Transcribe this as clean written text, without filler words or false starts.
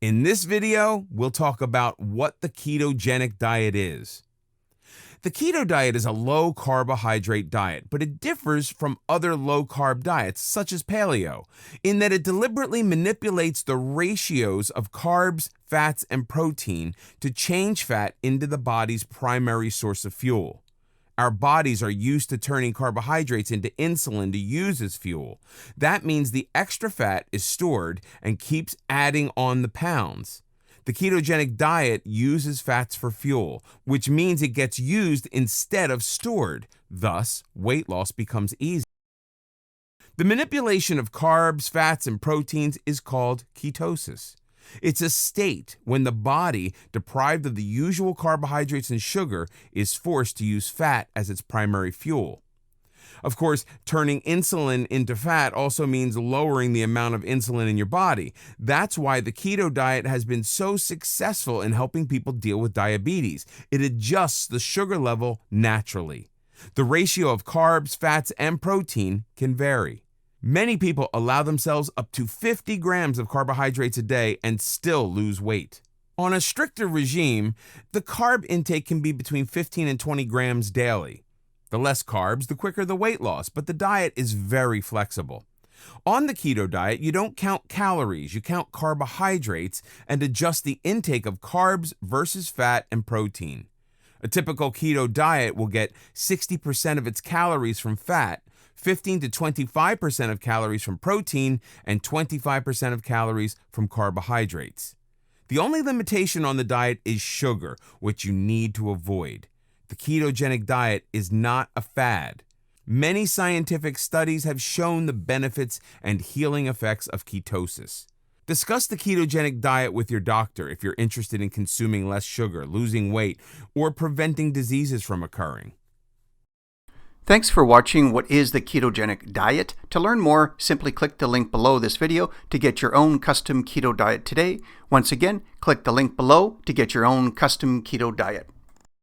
In this video, we'll talk about what the ketogenic diet is. The keto diet is a low carbohydrate diet, but it differs from other low carb diets, such as paleo, in that it deliberately manipulates the ratios of carbs, fats, and protein to change fat into the body's primary source of fuel. Our bodies are used to turning carbohydrates into insulin to use as fuel. That means the extra fat is stored and keeps adding on the pounds. The ketogenic diet uses fats for fuel, which means it gets used instead of stored. Thus, weight loss becomes easy. The manipulation of carbs, fats, and proteins is called ketosis. It's a state when the body, deprived of the usual carbohydrates and sugar, is forced to use fat as its primary fuel. Of course, turning insulin into fat also means lowering the amount of insulin in your body. That's why the keto diet has been so successful in helping people deal with diabetes. It adjusts the sugar level naturally. The ratio of carbs, fats, and protein can vary. Many people allow themselves up to 50 grams of carbohydrates a day and still lose weight. On a stricter regime, the carb intake can be between 15 and 20 grams daily. The less carbs, the quicker the weight loss, but the diet is very flexible. On the keto diet, you don't count calories, you count carbohydrates and adjust the intake of carbs versus fat and protein. A typical keto diet will get 60% of its calories from fat, 15 to 25% of calories from protein, and 25% of calories from carbohydrates. The only limitation on the diet is sugar, which you need to avoid. The ketogenic diet is not a fad. Many scientific studies have shown the benefits and healing effects of ketosis. Discuss the ketogenic diet with your doctor if you're interested in consuming less sugar, losing weight, or preventing diseases from occurring. Thanks for watching What is the Ketogenic Diet? To learn more, simply click the link below this video to get your own custom keto diet today. Once again, click the link below to get your own custom keto diet.